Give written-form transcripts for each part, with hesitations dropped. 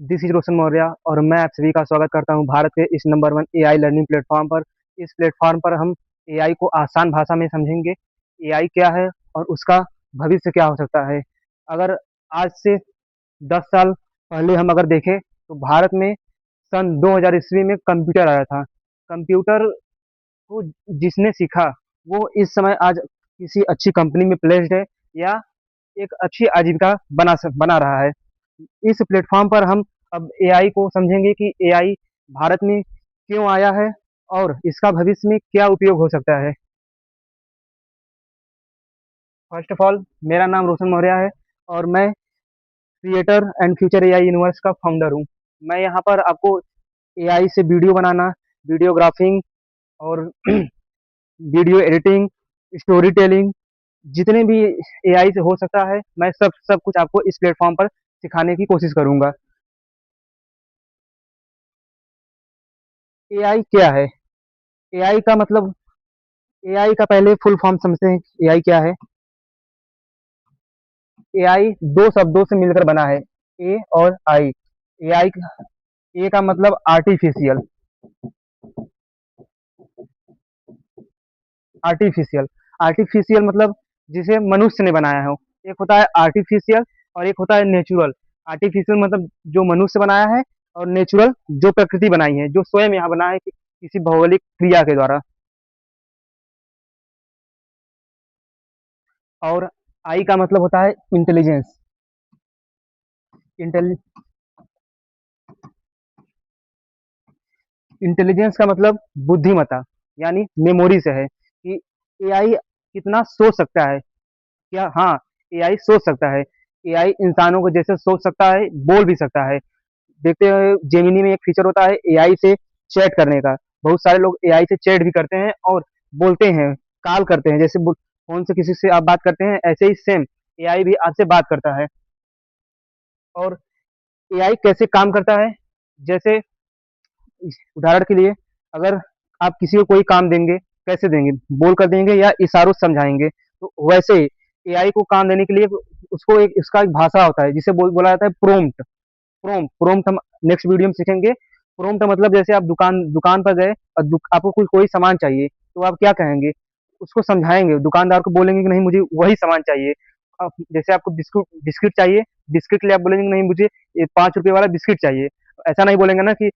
This is रोशन मौर्य और मैं आप सभी का स्वागत करता हूं भारत के इस number one AI learning platform पर। इस प्लेटफॉर्म पर हम एआई को आसान भाषा में समझेंगे। एआई क्या है और उसका भविष्य क्या हो सकता है। अगर आज से 10 साल पहले हम अगर देखें तो भारत में सन 2000 ईस्वी में कंप्यूटर आया था। कंप्यूटर को जिसने सीखा वो इस समय आज किसी अच्छी कंपनी में प्लेस्ड है या एक अच्छी आजीविका बना रहा है। इस प्लेटफॉर्म पर हम अब एआई को समझेंगे कि एआई भारत में क्यों आया है और इसका भविष्य में क्या उपयोग हो सकता है। फर्स्ट ऑफ ऑल, मेरा नाम रोशन मौर्य है और मैं creator and future AI universe का फाउंडर हूँ। मैं यहाँ पर आपको एआई से वीडियो बनाना, वीडियोग्राफिंग और वीडियो एडिटिंग, स्टोरी टेलिंग, जितने भी एआई से हो सकता है मैं सब सब कुछ आपको इस प्लेटफॉर्म पर सिखाने की कोशिश करूंगा। एआई क्या है? एआई का मतलब, एआई का पहले फुल फॉर्म समझते हैं। एआई क्या है? एआई दो शब्दों से मिलकर बना है, ए और आई। एआई, ए का मतलब आर्टिफिशियल। आर्टिफिशियल आर्टिफिशियल मतलब जिसे मनुष्य ने बनाया हो। एक होता है आर्टिफिशियल और एक होता है नेचुरल। आर्टिफिशियल मतलब जो मनुष्य बनाया है और नेचुरल जो प्रकृति बनाई है, जो स्वयं यहाँ बना है किसी भौगोलिक क्रिया के द्वारा। और आई का मतलब होता है इंटेलिजेंस। इंटेलि इंटेलिजेंस का मतलब बुद्धिमत्ता, यानी मेमोरी से है कि एआई कितना सोच सकता है। क्या? हाँ, एआई सोच सकता है। एआई इंसानों को जैसे सोच सकता है, बोल भी सकता है। देखते हैं जेमिनी में एक फीचर होता है एआई से चैट करने का। बहुत सारे लोग एआई से चैट भी करते हैं और बोलते हैं, कॉल करते हैं। जैसे फोन से किसी से आप बात करते हैं, ऐसे ही सेम एआई भी आपसे बात करता है। और एआई कैसे काम करता है? जैसे उदाहरण के लिए, अगर आप किसी को कोई काम देंगे, कैसे देंगे? बोल कर देंगे या इशारों से समझाएंगे? तो वैसे एआई को काम देने के लिए उसको एक उसका एक भाषा होता है जिसे बोला जाता है प्रोम्प्ट। प्रोम्प्ट हम नेक्स्ट वीडियो में सीखेंगे। प्रोम्प्ट मतलब जैसे आप दुकान दुकान पर गए और आपको कोई सामान चाहिए, तो आप क्या कहेंगे? उसको समझाएंगे, दुकानदार को बोलेंगे कि नहीं मुझे वही सामान चाहिए। जैसे आपको बिस्कुट बिस्किट चाहिए, बिस्किट के लिए आप बोलेंगे नहीं मुझे ये 5 रुपए वाला बिस्किट चाहिए। ऐसा नहीं बोलेंगे ना कि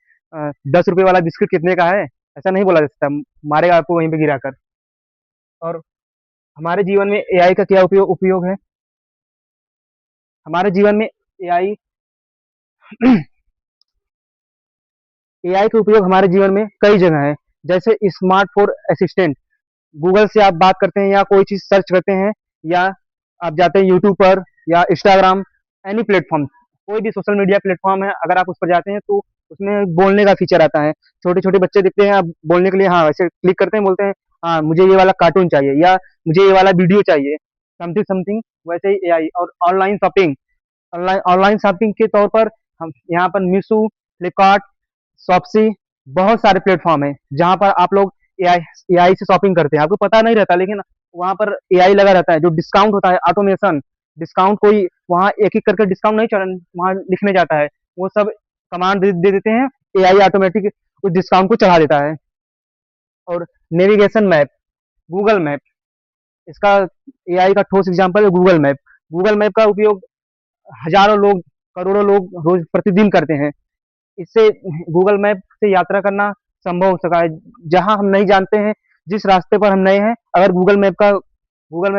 10 रुपए वाला बिस्किट कितने का है। ऐसा नहीं बोला जा सकता, मारेगा आपको वहीं पे गिरा कर। और हमारे जीवन में एआई का क्या उपयोग है? हमारे जीवन में एआई एआई का उपयोग हमारे जीवन में कई जगह है। जैसे स्मार्टफोन असिस्टेंट, गूगल से आप बात करते हैं या कोई चीज सर्च करते हैं, या आप जाते हैं यूट्यूब पर या इंस्टाग्राम, एनी प्लेटफॉर्म, कोई भी सोशल मीडिया प्लेटफॉर्म है, अगर आप उस पर जाते हैं तो उसमें बोलने का फीचर आता है। छोटे छोटे बच्चे दिखते हैं, आप बोलने के लिए हाँ वैसे क्लिक करते हैं, बोलते हैं हाँ मुझे ये वाला कार्टून चाहिए या मुझे ये वाला वीडियो चाहिए, समथिंग समथिंग। वैसे ही एआई। और online shopping, online online shopping के तौर पर हम यहाँ पर मीशो, फ्लिपकार्ट, शॉप्सी, बहुत सारे प्लेटफॉर्म है जहाँ पर आप लोग एआई एआई से शॉपिंग करते हैं। आपको पता नहीं रहता, लेकिन वहाँ पर एआई लगा रहता है। जो डिस्काउंट होता है, ऑटोमेशन डिस्काउंट, कोई वहाँ एक एक करके डिस्काउंट नहीं चढ़ वहाँ लिखने जाता है, वो सब कमांड दे देते हैं, एआई ऑटोमेटिक उस डिस्काउंट को चढ़ा देता है। और नेविगेशन मैप, गूगल मैप, इसका एआई का ठोस एग्जांपल है गूगल मैप। गूगल मैप का उपयोग हजारों लोग, करोड़ों लोग रोज प्रतिदिन करते हैं। इससे गूगल मैप से यात्रा करना संभव हो सका है। जहां हम नहीं जानते हैं, जिस रास्ते पर हम नए हैं, अगर गूगल मैप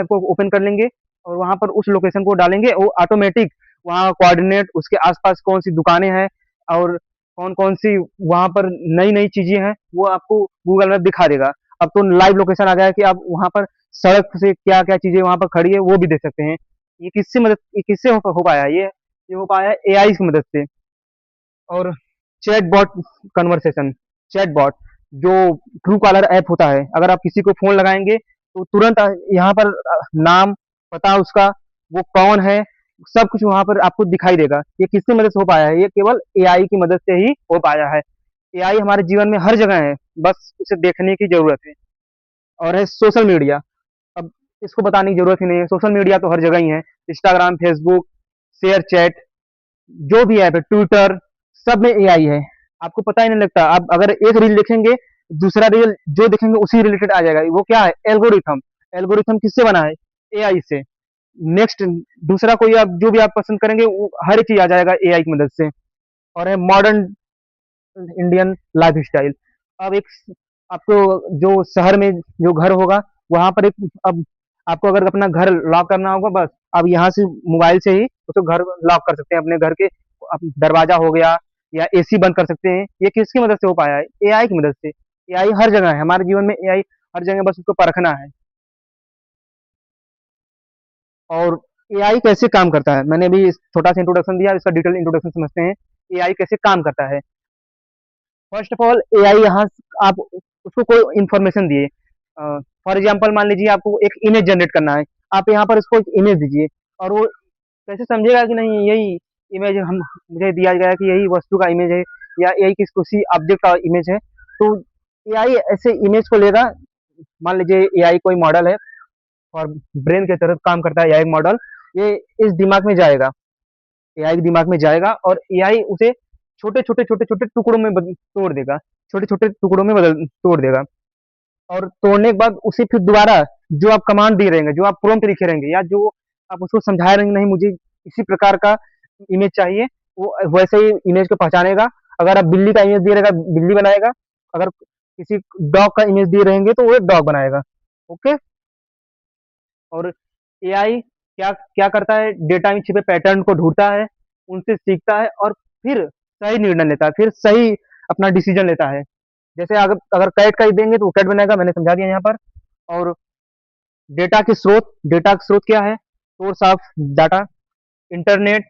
को ओपन कर लेंगे और वहां पर उस लोकेशन को डालेंगे, वो ऑटोमेटिक वहाँ कोऑर्डिनेट, उसके आसपास कौन सी दुकानें हैं और कौन कौन सी वहां पर नई नई चीजें हैं, वो आपको गूगल मैप दिखा देगा। अब तो लाइव लोकेशन आ गया है कि आप वहां पर सड़क से क्या क्या चीजें वहां पर खड़ी है वो भी देख सकते हैं। ये किससे हो पाया है? ये हो पाया है एआई की मदद से। और चैटबॉट कन्वर्सेशन, चैटबॉट जो ट्रू कॉलर ऐप होता है, अगर आप किसी को फोन लगाएंगे तो तुरंत यहाँ पर नाम, पता उसका, वो कौन है, सब कुछ वहां पर आपको दिखाई देगा। ये किसकी मदद से हो पाया है? ये केवल एआई की मदद से ही हो पाया है। एआई हमारे जीवन में हर जगह है, बस उसे देखने की जरूरत है। और है सोशल मीडिया। अब इसको बताने की जरूरत ही नहीं है, सोशल मीडिया तो हर जगह ही है। इंस्टाग्राम, फेसबुक, शेयर चैट, जो भी ऐप है, ट्विटर, सब में एआई है। आपको पता ही नहीं लगता। आप अगर एक रील देखेंगे, दूसरा रील जो देखेंगे उसी रिलेटेड आ जाएगा। वो क्या है? एल्गोरिथम। एल्गोरिथम किससे बना है? एआई से। नेक्स्ट दूसरा कोई आप जो भी आप पसंद करेंगे वो हर चीज आ जाएगा एआई की मदद से। और है मॉडर्न इंडियन लाइफ स्टाइल। अब एक आपको जो शहर में जो घर होगा, वहां पर एक अब आपको अगर अपना घर लॉक करना होगा, बस अब यहाँ से मोबाइल से ही उसको घर लॉक कर सकते हैं अपने घर के। दरवाजा हो गया या एसी बंद कर सकते हैं। ये किसकी मदद से हो पाया है? एआई की मदद से। एआई हर जगह है हमारे जीवन में। एआई हर जगह, बस उसको परखना है। और एआई कैसे काम करता है, मैंने अभी छोटा सा इंट्रोडक्शन दिया, इसका डिटेल इंट्रोडक्शन समझते हैं। एआई कैसे काम करता है। फर्स्ट ऑफ ऑल एआई यहाँ आप उसको कोई इंफॉर्मेशन दिए। फॉर एग्जांपल मान लीजिए आपको एक इमेज जनरेट करना है। आप यहाँ पर उसको एक इमेज दीजिए, और वो कैसे समझेगा कि नहीं यही इमेज हम मुझे दिया गया है कि यही वस्तु का इमेज है, या यही किसी ऑब्जेक्ट का इमेज है। तो एआई ऐसे इमेज को लेगा। मान लीजिए एआई कोई मॉडल है और ब्रेन के तरह काम करता है एआई मॉडल। ये इस दिमाग में जाएगा, एआई के दिमाग में जाएगा, और एआई उसे छोटे छोटे छोटे छोटे टुकड़ों में तोड़ देगा। छोटे छोटे टुकड़ों में बदल तोड़ देगा। और तोड़ने के बाद उसे फिर दोबारा जो आप कमांड दे रहेंगे, जो आप प्रॉम्प्ट लिखे रहेंगे, या जो आप उसको समझाए रहेंगे, नहीं मुझे इसी प्रकार का इमेज चाहिए, वो वैसे ही इमेज को पहचानेगा। अगर आप बिल्ली का इमेज दे रहेगा, बिल्ली बनाएगा। अगर किसी डॉग का इमेज दे रहेंगे तो वो डॉग बनाएगा। ओके। और एआई क्या क्या करता है? डेटा में छिपे पैटर्न को ढूंढता है, उनसे सीखता है, और फिर सही निर्णय लेता है, फिर सही अपना डिसीजन लेता है। जैसे अगर अगर कैट का ही देंगे तो वो कैट बनाएगा, मैंने समझा दिया यहाँ पर। और डेटा के स्रोत क्या है? Source of data, internet,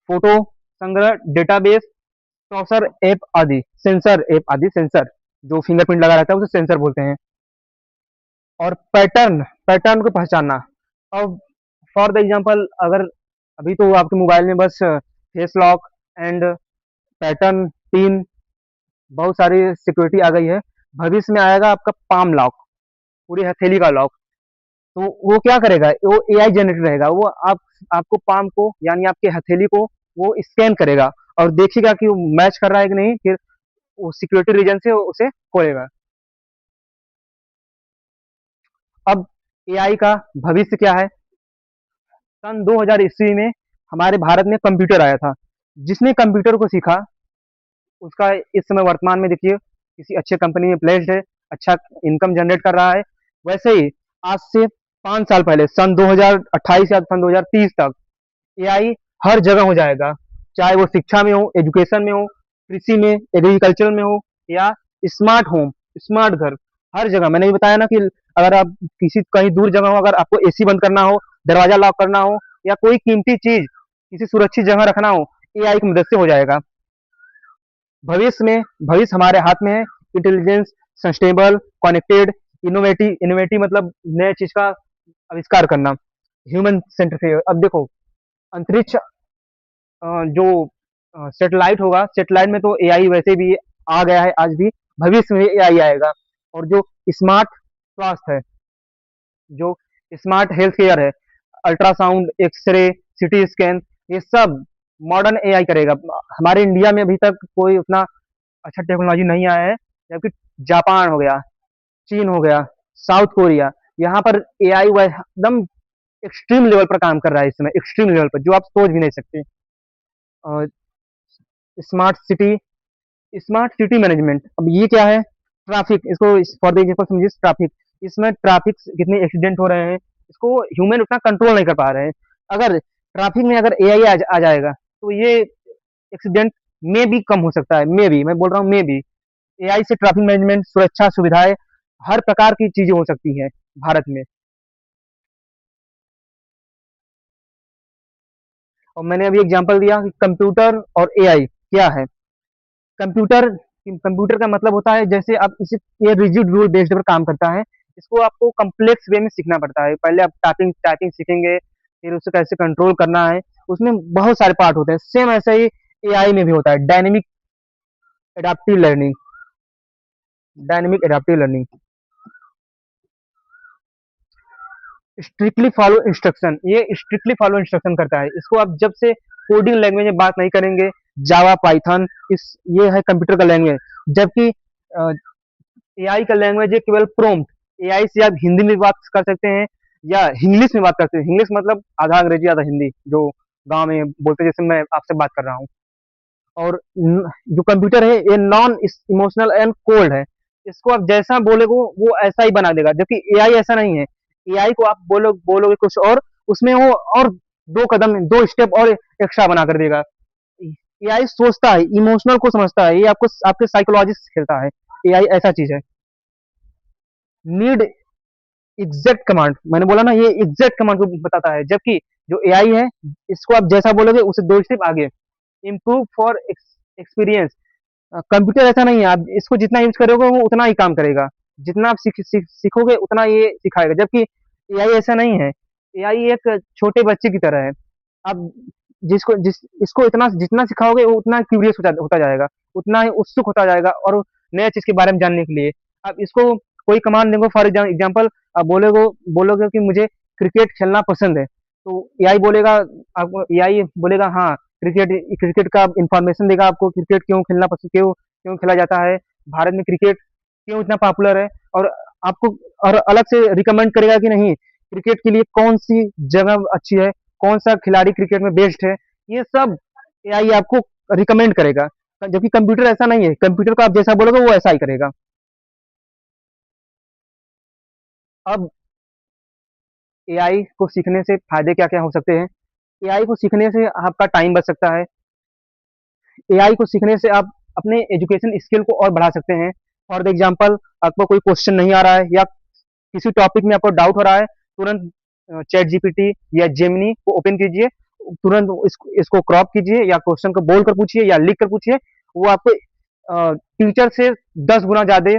photo संग्रह, डेटाबेस, प्रोसेसर ऐप आदि, सेंसर ऐप आदि। सेंसर जो फिंगरप्रिंट लगा रहता है उसे सेंसर बोलते हैं। और पैटर्न, पैटर्न को पहचानना। अब फॉर द एग्जांपल, अगर अभी तो आपके मोबाइल में बस face lock and pattern pin, बहुत सारी सिक्योरिटी आ गई है। भविष्य में आएगा आपका पाम लॉक, पूरी हथेली का लॉक। तो वो क्या करेगा? वो एआई जनरेट रहेगा। वो आपको पाम को, यानी आपके हथेली को वो स्कैन करेगा, और देखेगा कि वो मैच कर रहा है कि नहीं, फिर वो सिक्योरिटी रीजन से उसे खोलेगा। अब एआई का भविष्य क्या है? सन 2000 ईस्वी में हमारे भारत में कंप्यूटर आया था। जिसने कंप्यूटर को सीखा, उसका इस समय वर्तमान में देखिए किसी अच्छे कंपनी में प्लेस्ड है, अच्छा इनकम जनरेट कर रहा है। वैसे ही आज से 5 साल पहले, सन 2028 या सन 2030 तक एआई हर जगह हो जाएगा। चाहे वो शिक्षा में हो, एजुकेशन में हो, कृषि में, एग्रीकल्चर में हो, या स्मार्ट होम, स्मार्ट घर, हर जगह। मैंने भी बताया ना कि अगर आप किसी कहीं दूर जगह हो, अगर आपको एसी बंद करना हो, दरवाजा लॉक करना हो, या कोई कीमती चीज किसी सुरक्षित जगह रखना हो, एआई की मदद से हो जाएगा। भविष्य में, भविष्य हमारे हाथ में है। Intelligence, sustainable, connected, innovative. Innovative मतलब नए चीज का आविष्कार करना। ह्यूमन सेंट्रिफ्यूज। अब देखो, अंतरिक्ष जो सेटेलाइट होगा, सेटेलाइट में तो एआई वैसे भी आ गया है आज भी। भविष्य में एआई आएगा। और जो स्मार्ट स्वास्थ्य है, जो स्मार्ट हेल्थ केयर है, अल्ट्रासाउंड, एक्सरे, सिटी स्कैन, ये सब मॉडर्न एआई करेगा। हमारे इंडिया में अभी तक कोई उतना अच्छा टेक्नोलॉजी नहीं आया है। जबकि जापान हो गया, चीन हो गया, साउथ कोरिया, यहाँ पर एआई वह एकदम एक्सट्रीम लेवल पर काम कर रहा है इस समय। एक्सट्रीम लेवल पर जो आप सोच भी नहीं सकते। Smart city, smart city management. अब ये क्या है? ट्रैफिक, इसको फॉर द एग्जांपल समझिए ट्रैफिक। इसमें ट्रैफिक कितने एक्सीडेंट हो रहे हैं, इसको ह्यूमन उतना कंट्रोल नहीं कर पा रहे हैं। अगर ट्रैफिक में अगर एआई आ जाएगा, तो ये एक्सीडेंट में भी कम हो सकता है। मे भी, मैं बोल रहा हूँ मे भी। एआई से ट्रैफिक मैनेजमेंट, सुरक्षा सुविधाएं, हर प्रकार की चीजें हो सकती है भारत में। और मैंने अभी एग्जांपल दिया कि कंप्यूटर और एआई क्या है। कंप्यूटर, कंप्यूटर का मतलब होता है, जैसे आप इसे, ये रिजिड रूल बेस्ड पर काम करता है। इसको आपको कम्प्लेक्स वे में सीखना पड़ता है। पहले आप टाइपिंग टाइपिंग सीखेंगे, फिर उसे कैसे कंट्रोल करना है। उसमें बहुत सारे पार्ट होते हैं। सेम ऐसा ही एआई में भी होता है। Dynamic adaptive learning, dynamic adaptive learning. Strictly follow instruction, ये स्ट्रिक्टली फॉलो इंस्ट्रक्शन करता है। इसको आप जब से कोडिंग लैंग्वेज में बात नहीं करेंगे, जावा, पाइथन, इस ये है कंप्यूटर का लैंग्वेज। जबकि एआई का लैंग्वेज है केवल प्रॉम्प्ट। एआई से आप हिंदी में बात कर सकते हैं या इंग्लिश में बात कर सकते हैं। इंग्लिश मतलब आधा अंग्रेजी आधा हिंदी, जो गांव में बोलते हैं, जैसे मैं आपसे बात कर रहा हूँ। और जो कंप्यूटर है ये नॉन इमोशनल एंड कोल्ड है। इसको आप जैसा बोलोगे वो ऐसा ही बना देगा, जबकि एआई ऐसा नहीं है। एआई को आप बोलोगे कुछ और, उसमें वो और दो कदम, दो स्टेप और एक्स्ट्रा बना कर देगा। एआई सोचता है, इमोशनल को समझता है, ये आपको आपके साइकोलॉजी से खेलता है। एआई ऐसा चीज है। नीड एग्जैक्ट कमांड, मैंने बोला ना, ये एग्जैक्ट कमांड को बताता है। जबकि जो एआई है, इसको आप जैसा बोलोगे उससे दो स्टेप आगे। Improve for experience. कंप्यूटर ऐसा नहीं है, आप इसको जितना यूज करोगे वो उतना ही काम करेगा। जितना आप सीखोगे उतना ये सिखाएगा। जबकि एआई ऐसा नहीं है। एआई एक छोटे बच्चे की तरह है। आप इसको इतना जितना सिखाओगे वो उतना क्यूरियस होता जाएगा, उतना ही उत्सुक होता जाएगा और नया चीज के बारे में जानने के लिए। आप इसको कोई कमांड देंगे, फॉर एग्जाम्पल आप बोलोगे कि मुझे क्रिकेट खेलना पसंद है, तो एआई बोलेगा, आपको एआई बोलेगा हाँ, क्रिकेट क्रिकेट का इंफॉर्मेशन देगा आपको, क्रिकेट क्यों खेलना पसंद, क्यों क्यों खेला जाता है, भारत में क्रिकेट क्यों इतना पॉपुलर है। और आपको और अलग से रिकमेंड करेगा कि नहीं, क्रिकेट के लिए कौन सी जगह अच्छी है, कौन सा खिलाड़ी क्रिकेट में बेस्ट है, ये सब एआई आपको रिकमेंड करेगा। जबकि कंप्यूटर ऐसा नहीं है, कंप्यूटर को आप जैसा बोलोगे वो ऐसा ही करेगा। अब एआई को सीखने से फायदे क्या क्या हो सकते हैं? एआई को सीखने से आपका टाइम बच सकता है। एआई को सीखने से आप अपने एजुकेशन स्किल को और बढ़ा सकते हैं। फॉर एग्जाम्पल, आपको कोई क्वेश्चन नहीं आ रहा है या किसी टॉपिक में आपको डाउट हो रहा है, तुरंत चैट जीपीटी या जेमिनी को ओपन कीजिए, तुरंत इसको क्रॉप कीजिए या क्वेश्चन को बोल कर पूछिए या लिख कर पूछिए। वो आपको टीचर से 10 गुना ज्यादा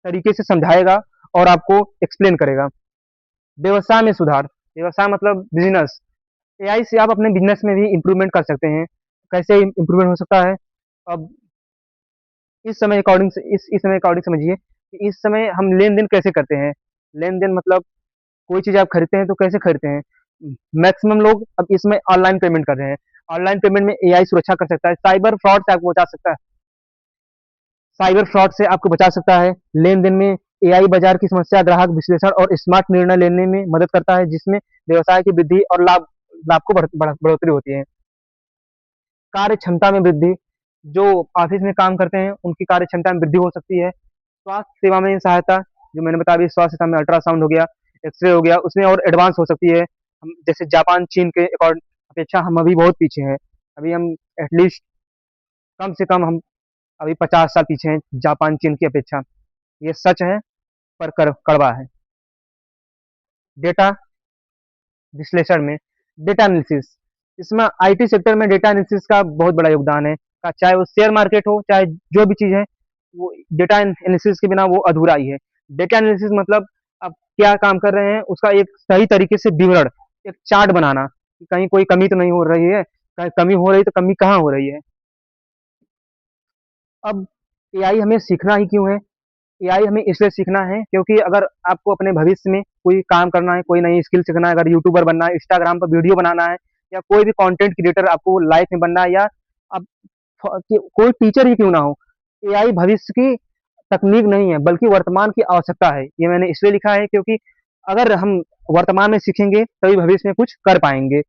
तरीके से समझाएगा और आपको एक्सप्लेन करेगा। व्यवसाय में सुधार। व्यवसाय मतलब बिजनेस। एआई से आप अपने बिजनेस में भी इम्प्रूवमेंट कर सकते हैं। कैसे इम्प्रूवमेंट हो सकता है? अब इस समय अकॉर्डिंग समझिए कि इस समय हम लेन देन कैसे करते हैं। लेन देन मतलब कोई चीज आप खरीदते हैं तो कैसे खरीदते हैं। मैक्सिमम लोग अब इसमें ऑनलाइन पेमेंट कर रहे हैं। ऑनलाइन पेमेंट में एआई सुरक्षा कर सकता है, साइबर फ्रॉड से आपको बचा सकता है। साइबर फ्रॉड से आपको बचा सकता है। लेन देन में एआई बाजार की समस्या, ग्राहक विश्लेषण और स्मार्ट निर्णय लेने में मदद करता है, जिसमें व्यवसाय की वृद्धि और लाभ लाभ को बढ़ोतरी होती है। कार्य क्षमता में वृद्धि। जो ऑफिस में काम करते हैं उनकी कार्य क्षमता में वृद्धि हो सकती है। स्वास्थ्य सेवा में सहायता, जो मैंने बताया अभी, स्वास्थ्य सेवा में अल्ट्रासाउंड हो गया, एक्सरे हो गया, उसमें और एडवांस हो सकती है। हम जैसे जापान चीन के अकॉर्डिंग अपेक्षा हम अभी बहुत पीछे हैं। अभी हम एटलीस्ट कम से कम हम अभी 50 साल पीछे हैं जापान चीन की अपेक्षा। ये सच है पर कड़वा है। डेटा विश्लेषण में डेटा एनालिसिस, इसमें आईटी सेक्टर में डेटा एनालिसिस का बहुत बड़ा योगदान है। चाहे वो शेयर मार्केट हो, चाहे जो भी चीज है, वो डेटा एनालिसिस के बिना वो अधूरा ही है। डेटा एनालिसिस मतलब आप क्या काम कर रहे हैं उसका एक सही तरीके से विवरण, एक चार्ट बनाना कि कहीं कोई कमी तो नहीं हो रही है, कहीं कमी हो रही है तो कमी कहाँ हो रही है। अब एआई हमें सीखना ही क्यों है? एआई हमें इसलिए सीखना है क्योंकि अगर आपको अपने भविष्य में कोई काम करना है, कोई नई स्किल सीखना है, अगर यूट्यूबर बनना है, इंस्टाग्राम पर वीडियो बनाना है, या कोई भी कंटेंट क्रिएटर आपको लाइफ में बनना है, या आप कोई टीचर ही क्यों ना हो, एआई भविष्य की तकनीक नहीं है बल्कि वर्तमान की आवश्यकता है। ये मैंने इसलिए लिखा है क्योंकि अगर हम वर्तमान में सीखेंगे तभी भविष्य में कुछ कर पाएंगे।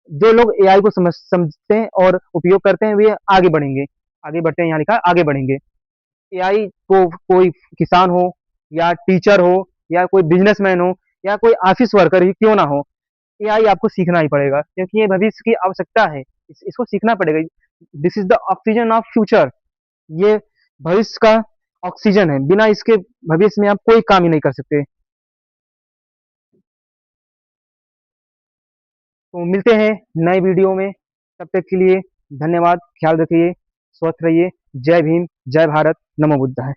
जो लोग एआई को समझते हैं और उपयोग करते हैं वे आगे बढ़ेंगे। आगे बढ़ते हैं, यहाँ लिखा है आगे बढ़ेंगे। एआई को कोई किसान हो या टीचर हो या कोई बिजनेसमैन हो या कोई ऑफिस वर्कर ही क्यों ना हो, एआई आपको सीखना ही पड़ेगा क्योंकि ये भविष्य की आवश्यकता है। इसको सीखना पड़ेगा। This is the oxygen of future. ये भविष्य का ऑक्सीजन है, बिना इसके भविष्य में आप कोई काम ही नहीं कर सकते। तो मिलते हैं नए वीडियो में, तब तक के लिए धन्यवाद, ख्याल रखिए, स्वस्थ रहिए। जय भीम, जय भारत, नमो बुद्धाय।